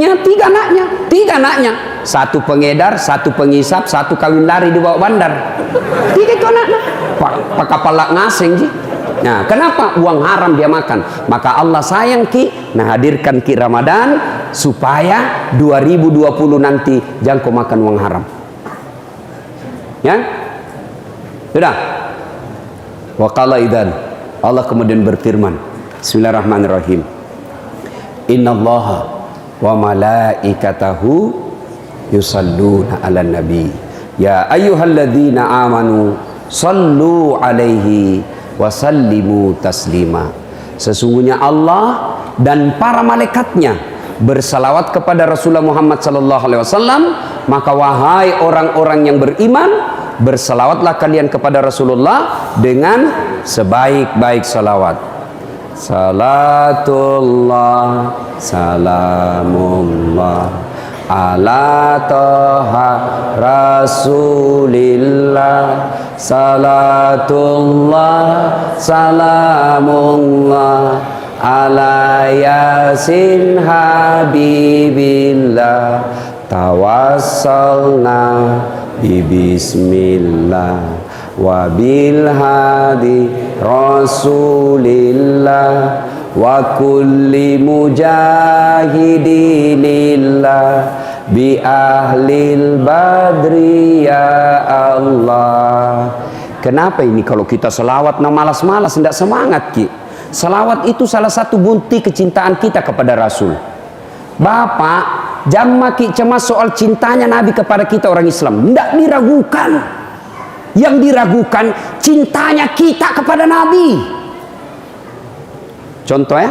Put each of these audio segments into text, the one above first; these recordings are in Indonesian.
punya tiga anaknya, satu pengedar, satu pengisap, satu kawin lari di bawah bandar. Tiga itu anaknya. Pak kapalak ngaseng sih. Nah, kenapa uang haram dia makan? Maka Allah sayang ki, nah hadirkan ki Ramadan supaya 2020 nanti jangan kau makan uang haram. Ya, sudah. Wa qala idzan, Allah kemudian berfirman, Bismillahirrahmanirrahim. Innallaha wa malaikatahu yusalluna 'alan nabi. Ya ayyuhalladzina amanu sallu 'alaihi wa sallimu taslima. Sesungguhnya Allah dan para malaikatnya bersalawat kepada Rasulullah Muhammad sallallahu alaihi wasallam, maka wahai orang-orang yang beriman, bersalawatlah kalian kepada Rasulullah dengan sebaik-baik salawat. Salatullah salamullah ala toha rasulillah. Salatullah salamullah ala yasin habibillah. Tawassalna bismillah wa bil hadi rasulillah wa kulli mujahidinillah bi ahlil badri ya Allah. Kenapa ini kalau kita selawat nah malas-malas, tidak semangat ki? Selawat itu salah satu bukti kecintaan kita kepada Rasul. Bapak jangan ki cemas soal cintanya Nabi kepada kita orang Islam, tidak diragukan. Yang diragukan cintanya kita kepada Nabi. Contoh ya,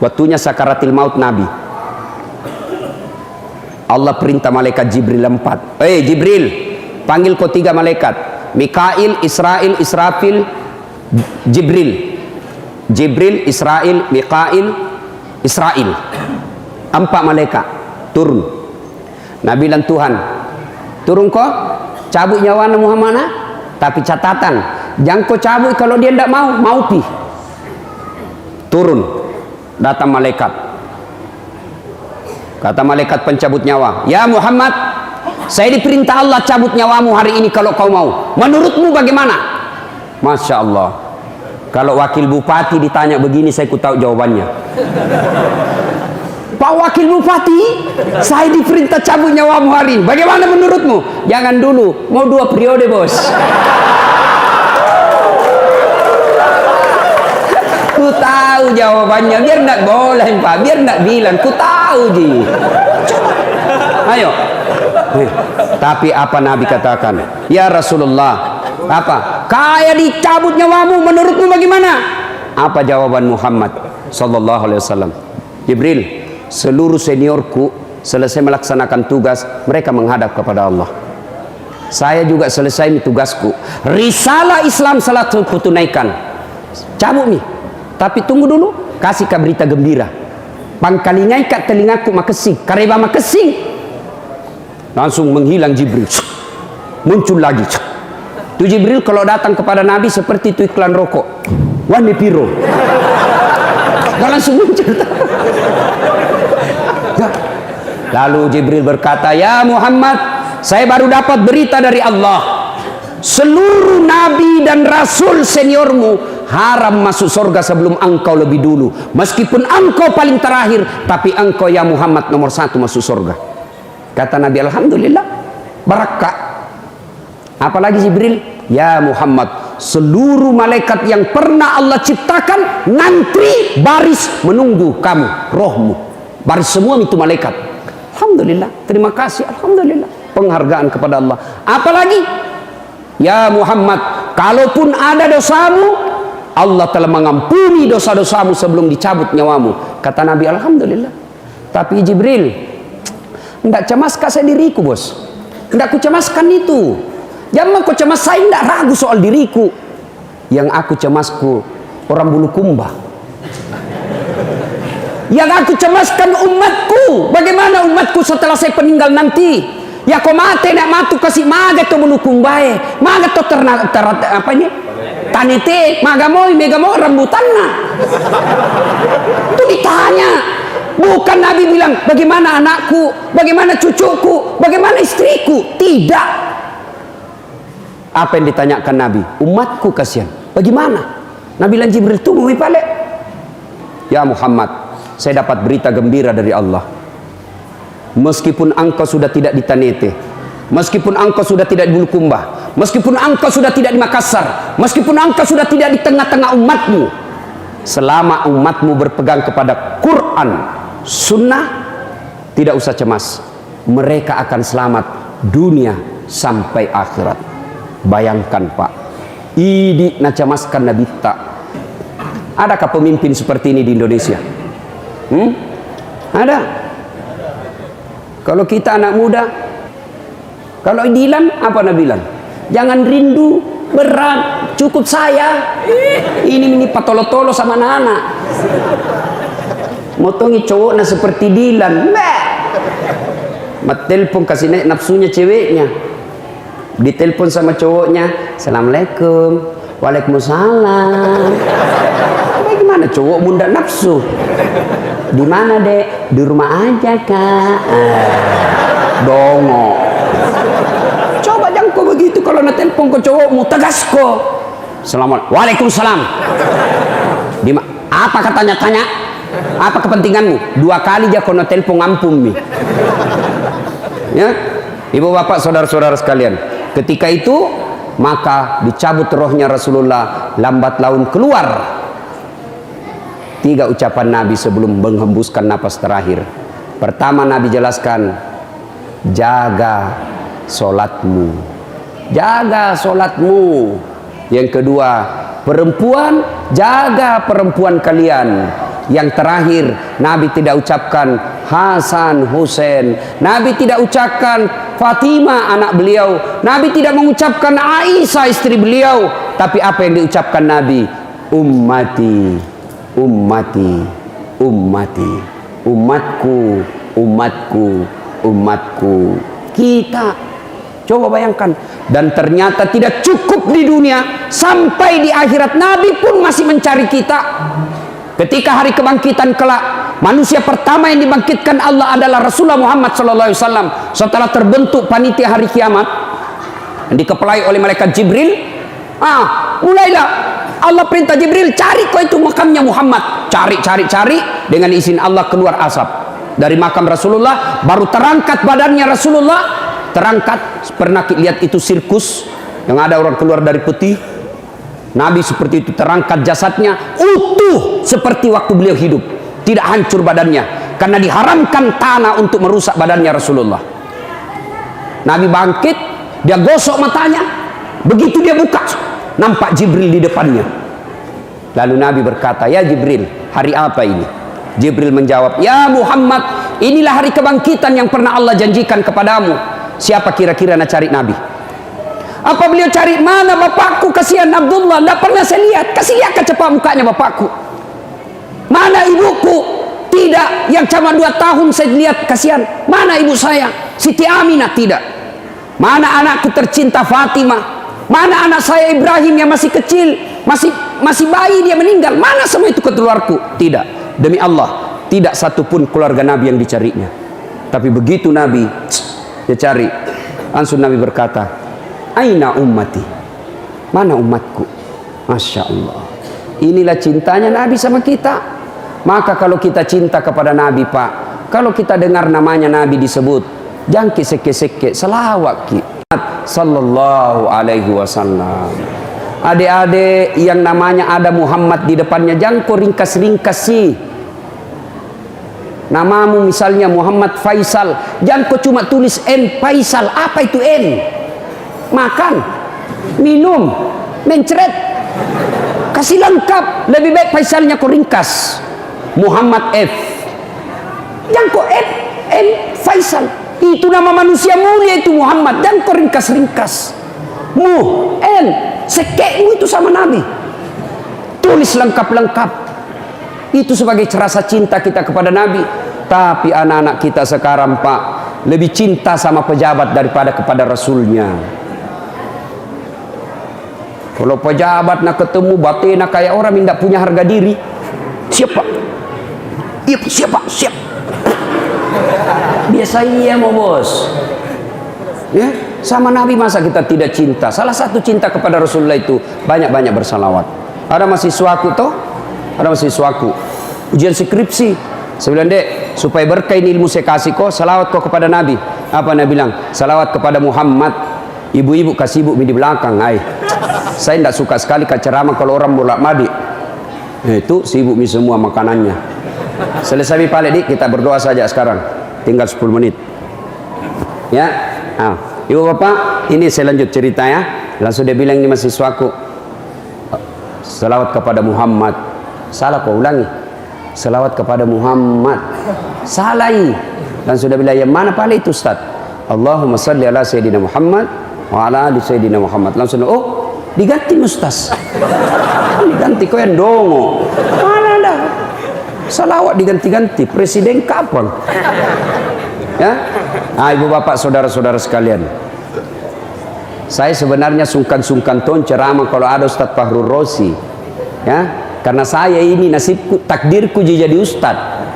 waktunya sakaratil maut Nabi, Allah perintah malaikat Jibril 4. Jibril, panggil kau 3 malaikat, Mikail, Israil, Israfil, Jibril. Jibril, Israil, Mikail, Israil. 4 malaikat turun. Nabi bilang, Tuhan, turun kau cabut nyawa Muhammad, tapi catatan jangan kau cabut kalau dia tidak mau pi. Turun, datang malaikat. Kata malaikat pencabut nyawa, ya Muhammad, saya diperintah Allah cabut nyawamu hari ini kalau kau mau. Menurutmu bagaimana? Masya Allah, kalau wakil bupati ditanya begini, saya ku tahu jawabannya. Pak Wakil Bupati, saya diperintah cabut nyawamu hari ini, bagaimana menurutmu? Jangan dulu, mau 2 periode bos. Ku tahu jawabannya, biar tidak boleh Pak, biar tidak bilang, ku tahu ji. Ayo. Tapi apa Nabi katakan? Ya Rasulullah, apa? Kayak dicabut nyawamu, menurutmu bagaimana? Apa jawaban Muhammad sallallahu alaihi wasallam? Jibril, seluruh seniorku selesai melaksanakan tugas, mereka menghadap kepada Allah. Saya juga selesai tugasku. Risalah Islam salah satu tunaikan. Cabut nih. Tapi tunggu dulu, kasih ke berita gembira. Pangkalingai kat telingaku makesing, kareba makesing. Langsung menghilang Jibril. Muncul lagi. Itu Jibril kalau datang kepada Nabi seperti itu iklan rokok. Wani piro. Gak langsung muncul. Lalu Jibril berkata, ya Muhammad, saya baru dapat berita dari Allah. Seluruh nabi dan rasul seniormu haram masuk surga sebelum engkau lebih dulu. Meskipun engkau paling terakhir, tapi engkau ya Muhammad nomor 1 masuk surga. Kata Nabi, alhamdulillah, barakah. Apalagi Jibril, ya Muhammad, seluruh malaikat yang pernah Allah ciptakan ngantri baris menunggu kamu, rohmu. Baris semua itu malaikat. Alhamdulillah, terima kasih, alhamdulillah, penghargaan kepada Allah. Apalagi, ya Muhammad, kalaupun ada dosamu, Allah telah mengampuni dosa-dosamu sebelum dicabut nyawamu. Kata Nabi, alhamdulillah. Tapi Jibril, tidak cemaskah saya diriku bos? Tidak ku cemaskan itu. Jangan kau cemas, saya tidak ragu soal diriku. Yang aku cemasku orang bulu kumbah. Yang aku cemaskan umatku. Bagaimana umatku setelah saya peninggal nanti? Ya kau mati nak matu kasih maga to bulu kumbae, maga to apa ini? tanete magamoy megamoy rambutan na. Itu ditanya. Bukan Nabi bilang bagaimana anakku, bagaimana cucuku, bagaimana istriku. Tidak. Apa yang ditanyakan Nabi? Umatku kasihan. Bagaimana? Nabi bilang Jibril tunggu pale. Ya Muhammad, saya dapat berita gembira dari Allah. Meskipun engkau sudah tidak di Tanete, meskipun engkau sudah tidak di Bulukumba, meskipun engkau sudah tidak di Makassar, meskipun engkau sudah tidak di tengah-tengah umatmu, selama umatmu berpegang kepada Quran, Sunnah, tidak usah cemas, mereka akan selamat dunia sampai akhirat. Bayangkan Pak, idi nacamaskan Nabi tak. Adakah pemimpin seperti ini di Indonesia? Ada. Kalau kita anak muda, kalau Dilan apa Nabi bilang? Jangan rindu berat, cukup saya. Ini patolo-tolo sama anak-anak. Motongi cowok nah seperti Dilan. Mat telepon kasih naik nafsunya ceweknya. Ditelepon sama cowoknya, Assalamualaikum, Waalaikumsalam. Bagaimana cowok bunda nafsu? Di mana dek? Di rumah aja kak. Dongo. Coba jangan kau begitu kalau nak telepon ke cowokmu, tegas kau. Assalamualaikum, Waalaikumsalam. Apa katanya tanya? Apa kepentinganmu? 2 kali aja kau nak telepon ngampun mi. Ya, ibu bapak saudara-saudara sekalian. Ketika itu maka dicabut rohnya Rasulullah, lambat laun keluar. 3 ucapan Nabi sebelum menghembuskan napas terakhir. Pertama Nabi jelaskan, jaga solatmu, jaga solatmu. Yang kedua, perempuan, jaga perempuan kalian. Yang terakhir, Nabi tidak ucapkan Hasan, Husain. Nabi tidak ucapkan Fatimah anak beliau. Nabi tidak mengucapkan Aisyah istri beliau. Tapi apa yang diucapkan Nabi? Ummati, ummati, ummati. Umatku, umatku, umatku. Kita coba bayangkan. Dan ternyata tidak cukup di dunia, sampai di akhirat Nabi pun masih mencari kita. Ketika hari kebangkitan kelak, manusia pertama yang dibangkitkan Allah adalah Rasulullah Muhammad SAW. Setelah terbentuk panitia hari kiamat yang dikepalai oleh malaikat Jibril, mulailah Allah perintah Jibril, cari kau itu makamnya Muhammad. Cari dengan izin Allah keluar asap dari makam Rasulullah. Baru terangkat badannya Rasulullah, terangkat. Pernah lihat itu sirkus yang ada orang keluar dari peti? Nabi seperti itu, terangkat jasadnya utuh seperti waktu beliau hidup, tidak hancur badannya, karena diharamkan tanah untuk merusak badannya Rasulullah. Nabi bangkit, dia gosok matanya, begitu dia buka, nampak Jibril di depannya. Lalu Nabi berkata, ya Jibril, hari apa ini? Jibril menjawab, ya Muhammad, inilah hari kebangkitan yang pernah Allah janjikan kepadamu. Siapa kira-kira nak cari Nabi? Apa beliau cari? Mana bapakku, kasihan Abdullah, tidak pernah saya lihat. Kasih lihat ke cepat mukanya bapakku. Mana ibuku? Tidak, yang cuma 2 tahun saya lihat, kasihan. Mana ibu saya? Siti Aminah? Tidak. Mana anakku tercinta Fatimah? Mana anak saya Ibrahim yang masih kecil, masih bayi dia meninggal? Mana semua itu keluarku? Tidak. Demi Allah, tidak satupun keluarga Nabi yang dicarinya. Tapi begitu Nabi dia cari, langsung Nabi berkata, aina ummati, mana umatku? Masya Allah, inilah cintanya Nabi sama kita. Maka kalau kita cinta kepada Nabi Pak, kalau kita dengar namanya Nabi disebut, jangan seke-seke, selawat ki sallallahu alaihi wasallam. Adik-adik yang namanya ada Muhammad di depannya, jangan kau ringkas-ringkas sih. Namamu misalnya Muhammad Faisal, jangan kau cuma tulis N Faisal. Apa itu N? Makan, minum, mencret, kasih lengkap. Lebih baik Faisalnya kau ringkas, Muhammad F. Jangan kau N Faisal. Itu nama manusia mulia itu Muhammad. Dan kau ringkas-ringkas N, sekekmu itu sama Nabi. Tulis lengkap-lengkap. Itu sebagai rasa cinta kita kepada Nabi. Tapi anak-anak kita sekarang Pak, lebih cinta sama pejabat daripada kepada Rasulnya. Kalau pejabat nak ketemu batina kayak orang yang tidak punya harga diri. Siapa? Iya, siapa? Siap. Biasa iya mau bos. Ya, sama Nabi masa kita tidak cinta? Salah satu cinta kepada Rasulullah itu banyak-banyak bersalawat. Ada mahasiswaku toh? Ada mahasiswaku ujian skripsi. Saya bilang, dek, supaya berkah ini ilmu saya kasih kau, salawat kau kepada Nabi. Apa Nabi bilang? Salawat kepada Muhammad. Ibu-ibu kasih ibu di belakang. Ay, saya tidak suka sekali ceramah kalau orang bolak balik. Itu si ibu semua makanannya. Selesai balik dik, kita berdoa saja sekarang. Tinggal 10 menit. Ya, ibu bapak, ini saya lanjut cerita ya. Langsung dia bilang ini mahasiswaku, salawat kepada Muhammad. Salah kau ulangi. Salawat kepada Muhammad. Salah. Langsung dia bilang, yang mana paling itu Ustaz? Allahumma salli ala Sayyidina Muhammad wa ala ali Sayyidina Muhammad. Langsung, oh diganti Ustaz. Diganti kau yang dongo. Mana dah? Salawat diganti-ganti. Presiden kapan? Ya, ibu bapak saudara-saudara sekalian, saya sebenarnya sungkan-sungkan ton ceramah kalau ada Ustadz Fahrul Rosi, ya, karena saya ini nasibku, takdirku jadi Ustadz.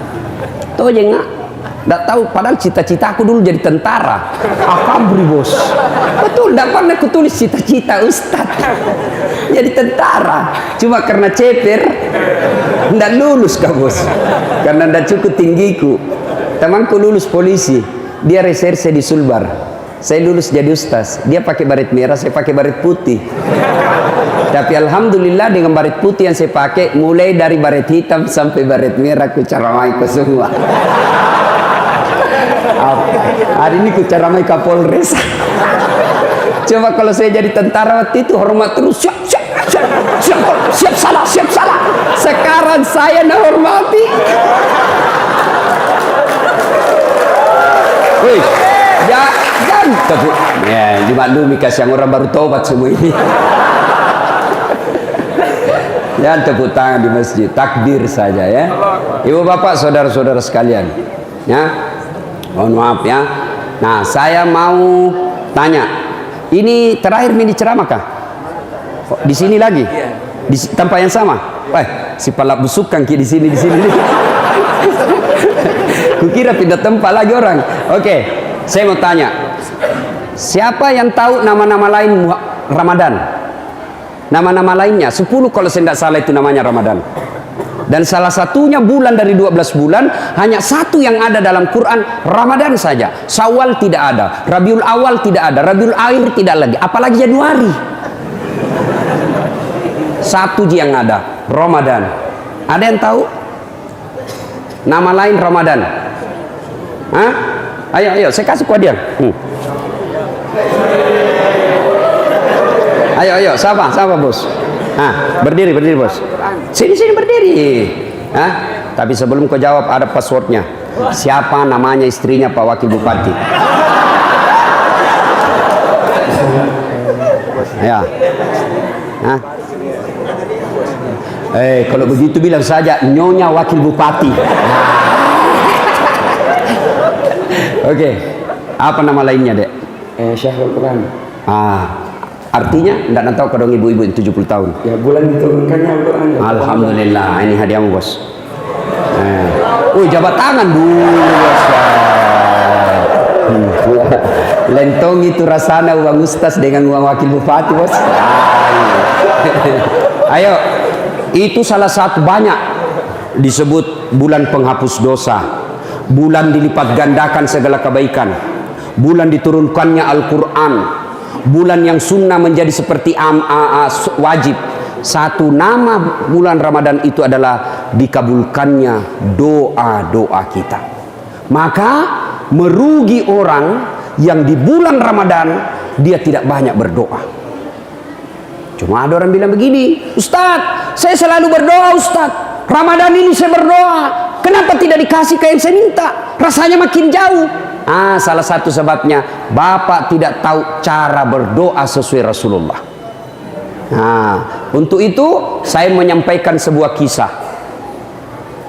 Tuh aja nggak tahu, padahal cita-cita aku dulu jadi tentara. Akabri bos, betul, nggak pernah aku tulis cita-cita Ustadz jadi tentara, cuma karena ceper nggak lulus kak bos, karena nggak cukup tinggiku. Temanku lulus polisi, dia reserse di Sulbar. Saya lulus jadi ustaz, dia pakai baret merah, saya pakai baret putih. Tapi alhamdulillah dengan baret putih yang saya pakai, mulai dari baret hitam sampai baret merah, ku caramai ke semua. Hari ini ku caramai Kapolres. Coba kalau saya jadi tentara waktu itu hormat terus, siap salah. Sekarang saya nak hormati. Wih, jangan takut. Ya, dimaklumi kasih yang orang baru taubat semua ini. Jangan tepuk tangan di masjid, takbir saja ya. Ibu bapak, saudara-saudara sekalian, ya, mohon maaf ya. Nah, saya mau tanya, ini terakhir mini ceramah kah? Di sini lagi? Di tempat yang sama? Si palak busuk kan di sini. Kukira pindah tempat lagi orang. Oke, saya mau tanya, siapa yang tahu nama-nama lain Ramadan? Nama-nama lainnya 10 kalau saya tidak salah itu namanya Ramadan. Dan salah satunya bulan dari 12 bulan, hanya satu yang ada dalam Quran, Ramadan saja. Syawal tidak ada, Rabiul Awal tidak ada, Rabiul Akhir tidak lagi, apalagi Januari. Satu yang ada, Ramadan. Ada yang tahu nama lain Ramadan? Hah? Ayo, saya kasih kode dia. Ayo, siapa bos? Berdiri bos. Sini berdiri. Tapi sebelum kau jawab ada passwordnya. Siapa namanya istrinya Pak Wakil Bupati? Ya. Kalau begitu bilang saja Nyonya Wakil Bupati. Oke. Apa nama lainnya, Dek? Syahrul Quran. Artinya tidak tahu kadang ibu-ibu yang 70 tahun. Ya, bulan diturunkannya Al-Quran. Alhamdulillah, ini hadiahmu bos. Jabat tangan dulu bos. Lentong itu rasanya uang ustaz dengan uang wakil bupati bos. Ayo, itu salah satu banyak disebut bulan penghapus dosa, bulan dilipat gandakan segala kebaikan, bulan diturunkannya Al-Quran, bulan yang sunnah menjadi seperti wajib. Satu nama bulan Ramadan itu adalah dikabulkannya doa-doa kita. Maka merugi orang yang di bulan Ramadan dia tidak banyak berdoa. Cuma ada orang bilang begini, Ustadz, saya selalu berdoa Ustadz, Ramadan ini saya berdoa, kenapa tidak dikasih kayak yang saya minta? Rasanya makin jauh. Salah satu sebabnya Bapak tidak tahu cara berdoa sesuai Rasulullah. Untuk itu saya menyampaikan sebuah kisah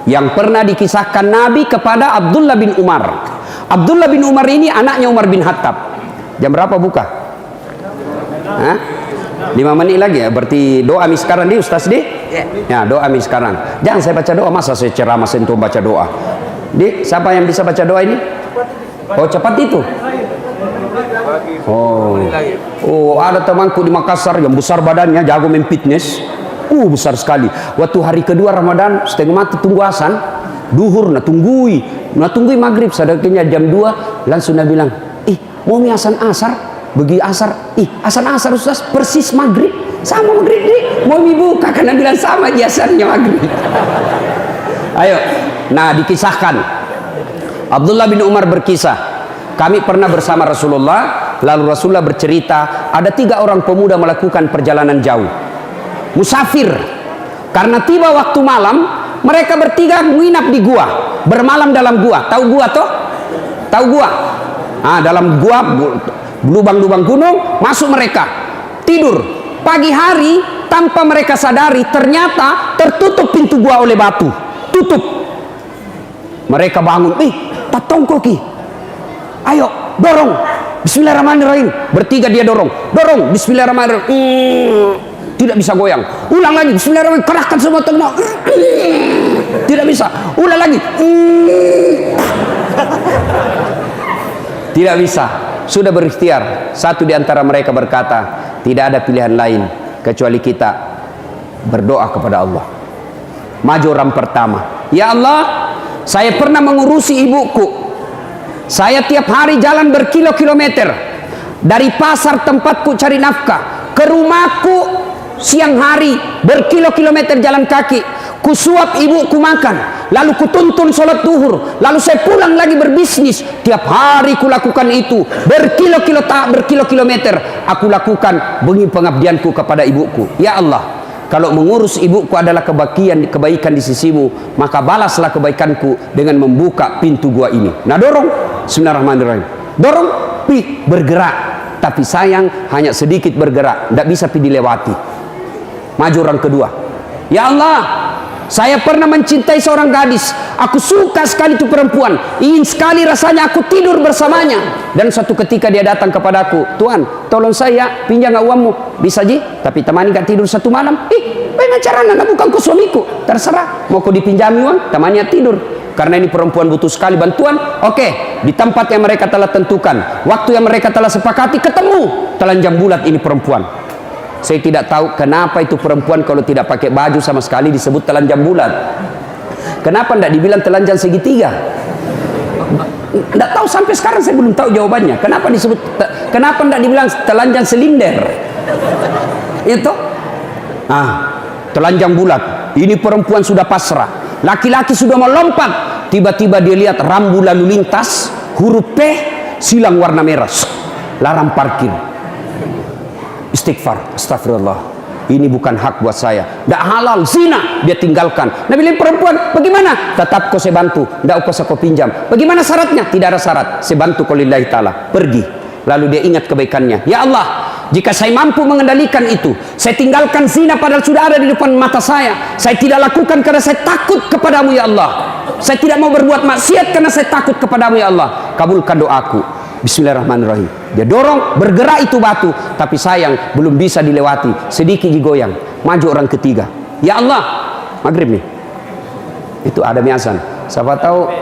yang pernah dikisahkan Nabi kepada Abdullah bin Umar. Abdullah bin Umar ini anaknya Umar bin Khattab. Jam berapa buka? 5 menit lagi ya, berarti doa mi sekarang di Ustaz di? Ya, doa mi sekarang. Jangan saya baca doa, masa saya ceramah sentuh baca doa. Di, siapa yang bisa baca doa ini? Oh, cepat itu. Oh, ada temanku di Makassar yang besar badannya, jago main fitness. Besar sekali. Waktu hari kedua Ramadan, setengah mati tunggu asan, duhur na tunggui maghrib, sadaknya jam 2, langsung dia bilang, mau mi asan asar? Bagi asar, asan asar Ustaz, persis maghrib, sama maghrib nih, mau mi buka, karena bilang sama jasanya maghrib. Ayo, nah dikisahkan, Abdullah bin Umar berkisah, kami pernah bersama Rasulullah, lalu Rasulullah bercerita, ada 3 orang pemuda melakukan perjalanan jauh, musafir, karena tiba waktu malam, mereka bertiga menginap di gua, bermalam dalam gua, tahu gua toh? Tahu gua? Nah, dalam gua, lubang-lubang gunung, masuk mereka tidur. Pagi hari tanpa mereka sadari ternyata tertutup pintu gua oleh batu, tutup. Mereka bangun, tatong koki, ayo dorong, bismillahirrahmanirrahim. Bertiga dia dorong, bismillahirrahmanirrahim, tidak bisa goyang. Ulang lagi, bismillahirrahmanirrahim, kerahkan semua tenaga, tidak bisa. Ulang lagi, tidak bisa. Sudah berikhtiar. Satu di antara mereka berkata, tidak ada pilihan lain kecuali kita berdoa kepada Allah. Maju orang pertama, ya Allah, saya pernah mengurusi ibuku. Saya tiap hari jalan berkilo-kilometer dari pasar tempatku cari nafkah ke rumahku, siang hari berkilo-kilometer jalan kaki. Kusuap ibuku makan, lalu kutuntun sholat duhur, lalu saya pulang lagi berbisnis. Tiap hari kulakukan itu, berkilo-kilometer aku lakukan demi pengabdianku kepada ibuku. Ya Allah, kalau mengurus ibuku adalah kebaikan di sisimu, maka balaslah kebaikanku dengan membuka pintu gua ini. Nah, dorong, bismillahirrahmanirrahim, dorong, bergerak, tapi sayang hanya sedikit bergerak, tidak bisa dilewati. Maju orang kedua, ya Allah, saya pernah mencintai seorang gadis. Aku suka sekali itu perempuan. Ingin sekali rasanya aku tidur bersamanya. Dan suatu ketika dia datang kepadaku, Tuhan, tolong saya pinjam uangmu. Bisa ji? Tapi temani gak tidur 1 malam. Bagaimana caranya? Nah, bukan ku suamiku. Terserah. Mau ku dipinjami uang, temani tidur. Karena ini perempuan butuh sekali bantuan. Oke, di tempat yang mereka telah tentukan, waktu yang mereka telah sepakati, ketemu telanjang bulat ini perempuan. Saya tidak tahu kenapa itu perempuan kalau tidak pakai baju sama sekali disebut telanjang bulat. Kenapa tidak dibilang telanjang segitiga? Tidak tahu, sampai sekarang saya belum tahu jawabannya. Kenapa disebut? Kenapa tidak dibilang telanjang silinder? Itu, telanjang bulat. Ini perempuan sudah pasrah. Laki-laki sudah melompat. Tiba-tiba dia lihat rambu lalu lintas, huruf P, silang warna merah, larang parkir. Istighfar, astagfirullah, ini bukan hak buat saya, tidak halal, zina, dia tinggalkan. Nabi bilang, perempuan, bagaimana? Tetap kau saya bantu, tidak kau saya pinjam. Bagaimana syaratnya? Tidak ada syarat, saya bantu kau lillahi ta'ala. Pergi. Lalu dia ingat kebaikannya, ya Allah, jika saya mampu mengendalikan itu, saya tinggalkan zina padahal sudah ada di depan mata saya tidak lakukan karena saya takut kepadamu ya Allah. Saya tidak mau berbuat maksiat karena saya takut kepadamu ya Allah. Kabulkan doaku. Bismillahirrahmanirrahim. Dia dorong, bergerak itu batu, tapi sayang belum bisa dilewati, sedikit digoyang. Maju orang ketiga, ya Allah, maghrib nih, itu ada miasan. Siapa tahu?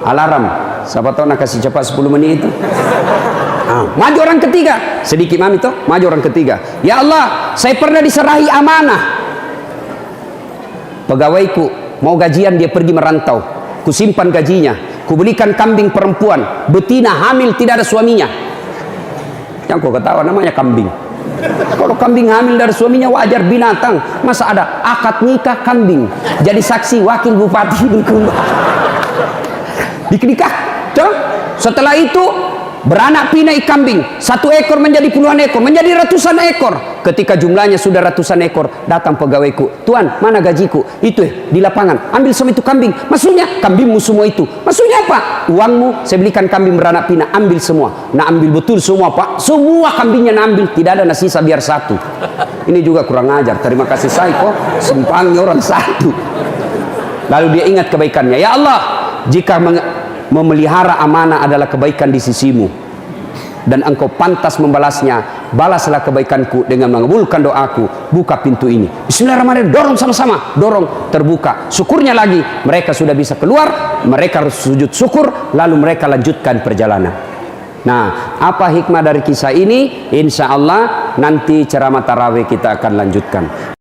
Alarm. Siapa tahu nak kasih cepat 10 menit itu. Maju orang ketiga, sedikit mami toh, maju orang ketiga. Ya Allah, saya pernah diserahi amanah. Pegawaiku mau gajian, dia pergi merantau, kusimpan gajinya. Kubelikan kambing perempuan, betina hamil tidak ada suaminya. Yang kau ketawa namanya kambing. Kalau kambing hamil dari suaminya wajar, binatang. Masa ada akad nikah kambing, jadi saksi wakil bupati Bulukumba. Diknikah. Setelah itu beranak pinak kambing, 1 ekor menjadi puluhan ekor, menjadi ratusan ekor. Ketika jumlahnya sudah ratusan ekor, datang pegawaiku, Tuan, mana gajiku? Itu di lapangan, ambil semua itu kambing. Maksudnya kambingmu semua itu. Maksudnya apa? Uangmu, saya belikan kambing beranak pinak, ambil semua. Nah, ambil betul semua Pak, semua kambingnya nah ambil, tidak ada sisa biar 1. Ini juga kurang ajar. Terima kasih saya kok simpangnya orang 1. Lalu dia ingat kebaikannya, ya Allah, jika memelihara amanah adalah kebaikan di sisimu dan engkau pantas membalasnya, balaslah kebaikanku dengan mengabulkan doaku, buka pintu ini. Bismillahirrahmanirrahim, dorong sama-sama, dorong, terbuka. Syukurnya lagi, mereka sudah bisa keluar, mereka harus sujud syukur, lalu mereka lanjutkan perjalanan. Nah, apa hikmah dari kisah ini? Insya Allah nanti ceramah tarawih kita akan lanjutkan.